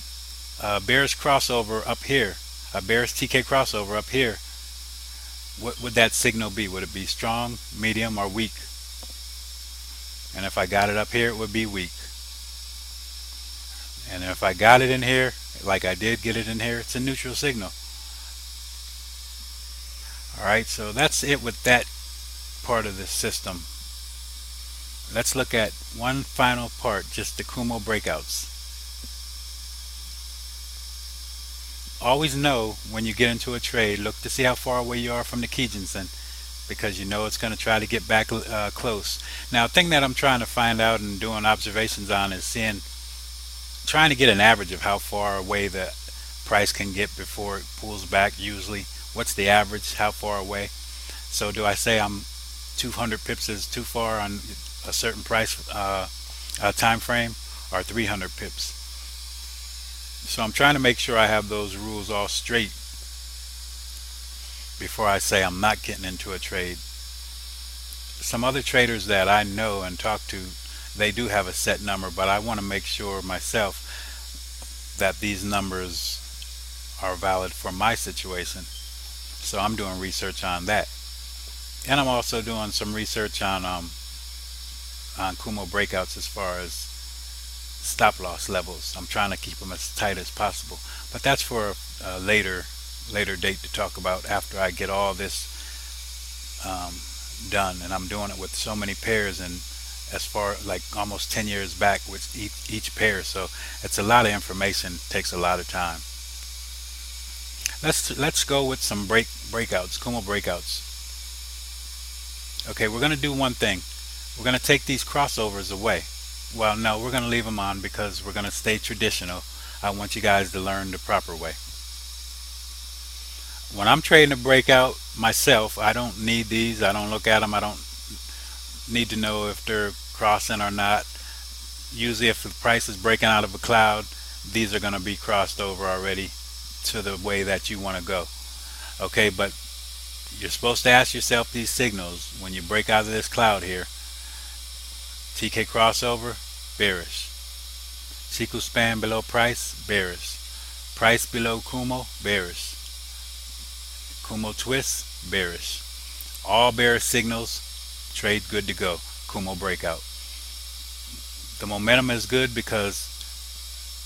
a bearish crossover up here, a bearish TK crossover up here, what would that signal be? Would it be strong, medium, or weak? And if I got it up here, it would be weak. And if I got it in here, like I did get it in here, it's a neutral signal. Alright, so that's it with that part of the system. Let's look at one final part, just the Kumo breakouts. Always know when you get into a trade, look to see how far away you are from the Kijinsen, because you know it's going to try to get back close. Now, the thing that I'm trying to find out and doing observations on is trying to get an average of how far away the price can get before it pulls back. Usually, what's the average? How far away? So do I say I'm 200 pips is too far on a certain price time frame, or 300 pips? So I'm trying to make sure I have those rules all straight before I say I'm not getting into a trade. Some other traders that I know and talk to, they do have a set number, but I want to make sure myself that these numbers are valid for my situation. So I'm doing research on that. And I'm also doing some research on Kumo breakouts as far as stop loss levels. I'm trying to keep them as tight as possible, but that's for a later date to talk about after I get all this done. And I'm doing it with so many pairs, and as far like almost 10 years back with each pair, so it's a lot of information, takes a lot of time. Let's go with some breakouts, Kumo breakouts. Okay, we're going to do one thing. We're going to take these crossovers away. Well, no, we're going to leave them on because we're going to stay traditional. I want you guys to learn the proper way. When I'm trading a breakout myself, I don't need these. I don't look at them. I don't need to know if they're crossing or not. Usually if the price is breaking out of a cloud, these are going to be crossed over already to the way that you want to go. Okay, but you're supposed to ask yourself these signals when you break out of this cloud here. TK crossover, bearish. Chiku span below price, bearish. Price below Kumo, bearish. Kumo twist, bearish. All bearish signals, trade good to go. Kumo breakout. The momentum is good because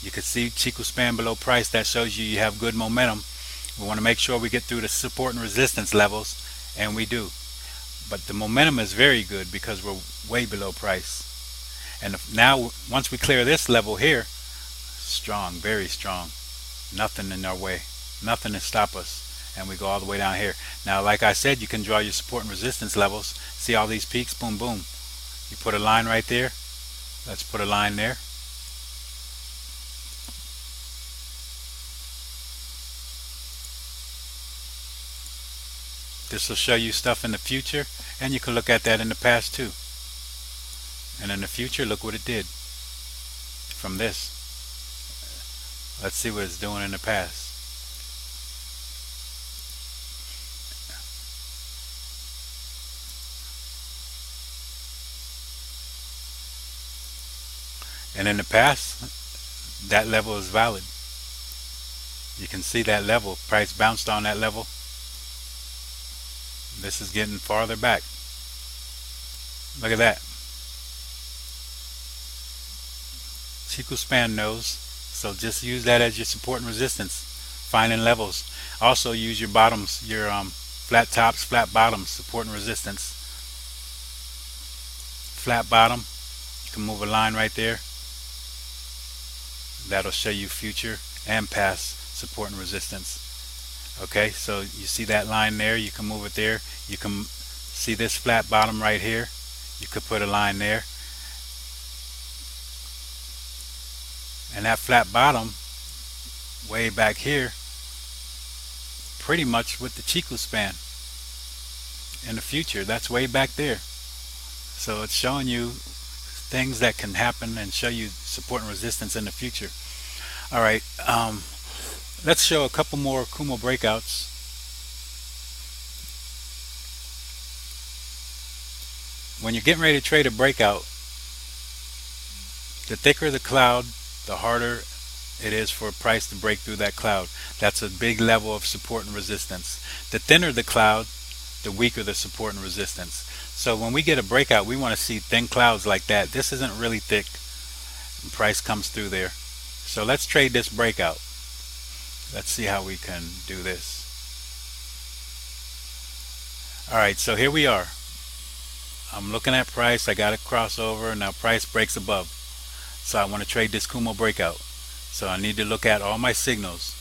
you can see Chiku span below price. That shows you have good momentum. We want to make sure we get through the support and resistance levels, and we do. But the momentum is very good because we're way below price. And now once we clear this level here, strong, very strong. Nothing in our way. Nothing to stop us. And we go all the way down here. Now, like I said, you can draw your support and resistance levels. See all these peaks? Boom, boom. You put a line right there. Let's put a line there. This will show you stuff in the future, and you can look at that in the past too. And in the future, look what it did from this. Let's see what it's doing in the past. And in the past, that level is valid. You can see that level. Price bounced on that level. This is getting farther back. Look at that. Chiku span knows. So just use that as your support and resistance. Finding levels. Also use your bottoms, your flat tops, flat bottoms, support and resistance. Flat bottom. You can move a line right there. That'll show you future and past support and resistance. Okay, so you see that line there, you can move it there. You can see this flat bottom right here. You could put a line there. And that flat bottom way back here, pretty much with the Chiku span in the future, that's way back there. So it's showing you things that can happen and show you support and resistance in the future. All right, let's show a couple more Kumo breakouts. When you're getting ready to trade a breakout, the thicker the cloud, the harder it is for a price to break through that cloud. That's a big level of support and resistance. The thinner the cloud, the weaker the support and resistance. So when we get a breakout, we want to see thin clouds like that. This isn't really thick, and price comes through there. So let's trade this breakout. Let's see how we can do this. Alright, so here we are. I'm looking at price. I got a crossover. Now price breaks above. So I want to trade this Kumo breakout. So I need to look at all my signals.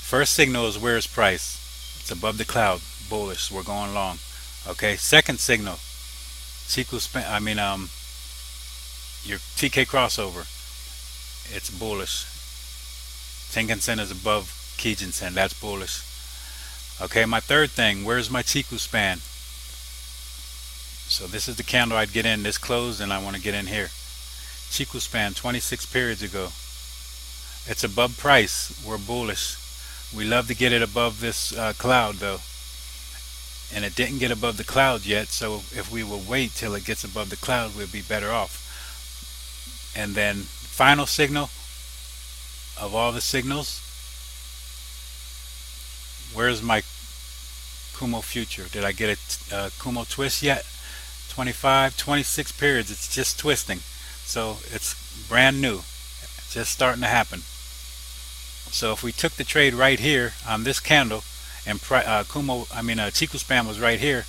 First signal is where's price? It's above the cloud. Bullish. We're going long. Okay. Second signal. Chiku span. Your TK crossover. It's bullish. Tenkan-sen is above Kijin-sen. That's bullish. Okay, my third thing, where's my Chiku span? So this is the candle I'd get in. This closed and I want to get in here. Chiku span 26 periods ago. It's above price. We're bullish. We love to get it above this cloud though. And it didn't get above the cloud yet, so if we will wait till it gets above the cloud, we'll be better off. And then final signal of all the signals, where's my Kumo future? Did I get a Kumo twist yet? 25, 26 periods. It's just twisting. So it's brand new. Just starting to happen. So if we took the trade right here on this candle and Chiku span was right here,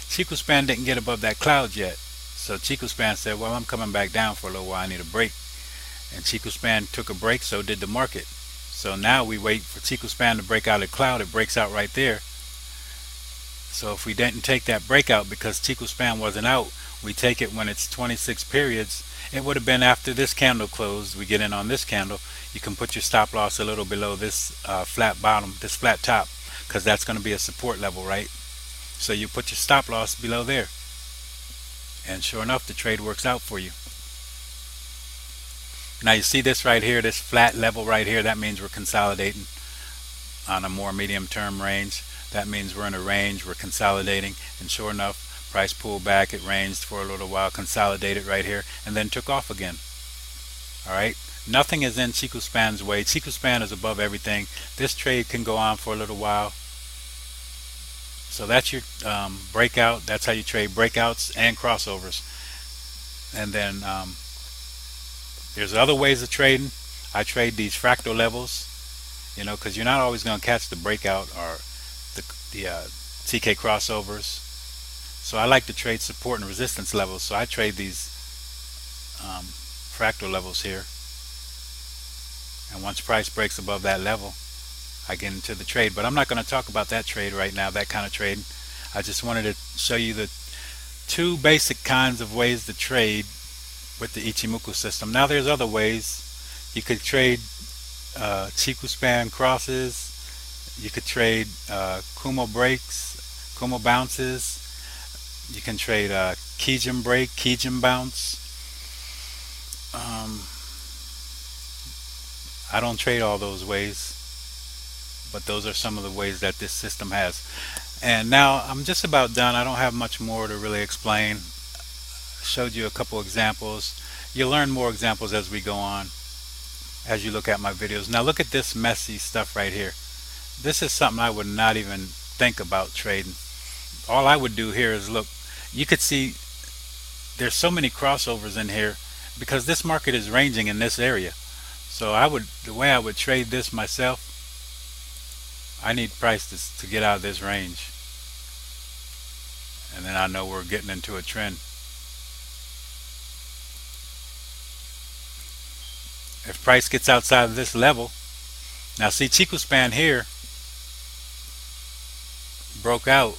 Chiku span didn't get above that cloud yet. So Chiku span said, well, I'm coming back down for a little while. I need a break. And Chiku span took a break, so did the market. So now we wait for Chiku span to break out of the cloud. It breaks out right there. So if we didn't take that breakout because Chiku span wasn't out, we take it when it's 26 periods, it would have been after this candle closed. We get in on this candle. You can put your stop loss a little below this flat bottom, this flat top, because that's going to be a support level, right? So you put your stop loss below there, and sure enough, the trade works out for you. Now you see this right here, this flat level right here, that means we're consolidating on a more medium term range. That means we're in a range, we're consolidating, and sure enough, price pulled back, it ranged for a little while, consolidated right here, and then took off again. Alright, nothing is in Chiku span's way. Chiku span is above everything. This trade can go on for a little while. So that's your breakout. That's how you trade breakouts and crossovers. And then there's other ways of trading. I trade these fractal levels, you know, because you're not always going to catch the breakout or the TK crossovers. So I like to trade support and resistance levels. So I trade these fractal levels here. And once price breaks above that level, I get into the trade. But I'm not going to talk about that trade right now, that kind of trade. I just wanted to show you the two basic kinds of ways to trade with the Ichimoku system. Now there's other ways. You could trade Chiku span crosses. You could trade Kumo breaks, Kumo bounces. You can trade Kijin break, Kijin bounce. I don't trade all those ways, but those are some of the ways that this system has. And now I'm just about done. I don't have much more to really explain. Showed you a couple examples. You'll learn more examples as we go on, as you look at my videos. Now look at this messy stuff right here. This is something I would not even think about trading. All I would do here is look. You could see there's so many crossovers in here because this market is ranging in this area. So the way I would trade this myself, I need price to get out of this range, and then I know we're getting into a trend. If price gets outside of this level, now see Chiku span here broke out,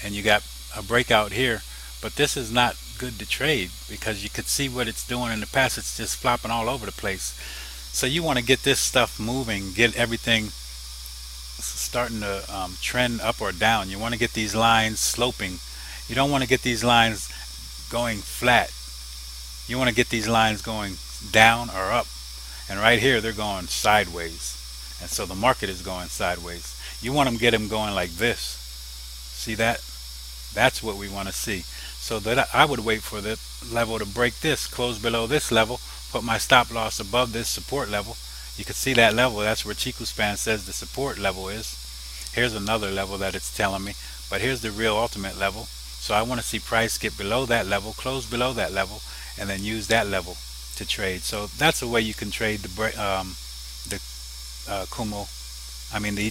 and you got a breakout here, but this is not good to trade because you could see what it's doing in the past. It's just flopping all over the place. So you want to get this stuff moving, get everything starting to trend up or down. You want to get these lines sloping. You don't want to get these lines going flat. You want to get these lines going down or up. And right here they're going sideways, and so the market is going sideways. You want to get them going like this. See that? That's what we want to see. So that I would wait for the level to break this, close below this level, put my stop loss above this support level. You can see that level. That's where Chiku span says the support level is. Here's another level that it's telling me, but here's the real ultimate level. So I want to see price get below that level, close below that level, and then use that level to trade. So that's a way you can trade the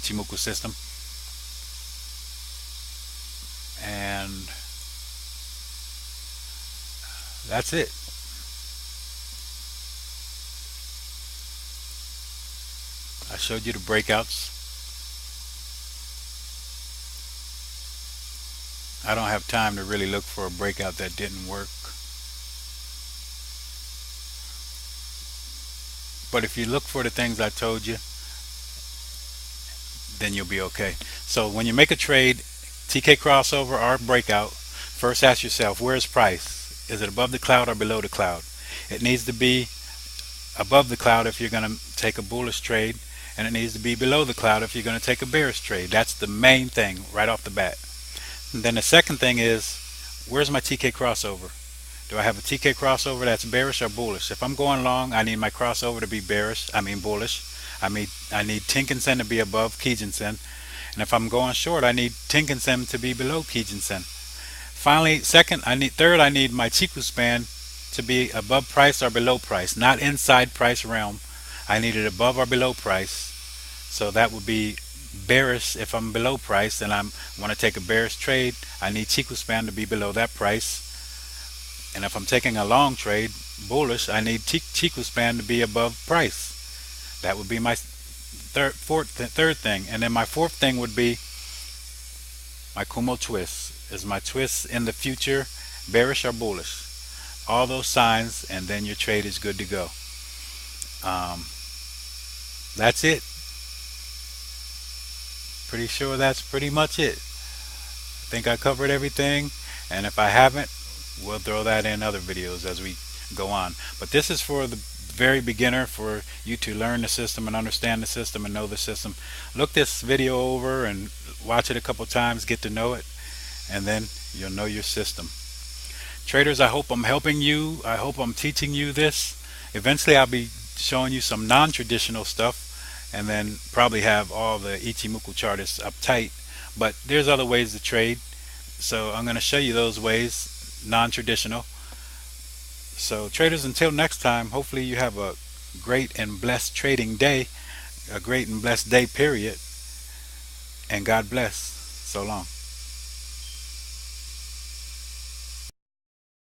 Ichimoku system. And that's it. I showed you the breakouts. I don't have time to really look for a breakout that didn't work. But if you look for the things I told you, then you'll be okay. So when you make a trade, TK crossover or breakout, first ask yourself, where's price? Is it above the cloud or below the cloud? It needs to be above the cloud if you're going to take a bullish trade, and it needs to be below the cloud if you're going to take a bearish trade. That's the main thing right off the bat. And then the second thing is, where's my TK crossover? Do I have a TK crossover that's bearish or bullish? If I'm going long, I need my crossover to be bullish. I need Tenkan-sen to be above Kijin-sen. And if I'm going short, I need Tenkan-sen to be below Kijin-sen. Finally, third, I need my Chiku span to be above price or below price, not inside price realm. I need it above or below price. So that would be bearish. If I'm below price and I want to take a bearish trade, I need Chiku span to be below that price. And if I'm taking a long trade, bullish, I need Chiku span to be above price. That would be my third thing. And then my fourth thing would be my Kumo twist. Is my twist in the future bearish or bullish? All those signs, and then your trade is good to go. Um, that's it. Pretty sure that's pretty much it. I think I covered everything, and if I haven't, we'll throw that in other videos as we go on. But this is for the very beginner, for you to learn the system and understand the system and know the system. Look this video over and watch it a couple times, get to know it, and then you'll know your system. Traders, I hope I'm helping you. I hope I'm teaching you this. Eventually I'll be showing you some non-traditional stuff, and then probably have all the Ichimoku chartists uptight. But there's other ways to trade, so I'm going to show you those ways, non-traditional. So traders, until next time, hopefully you have a great and blessed trading day, a great and blessed day period, and God bless. So long.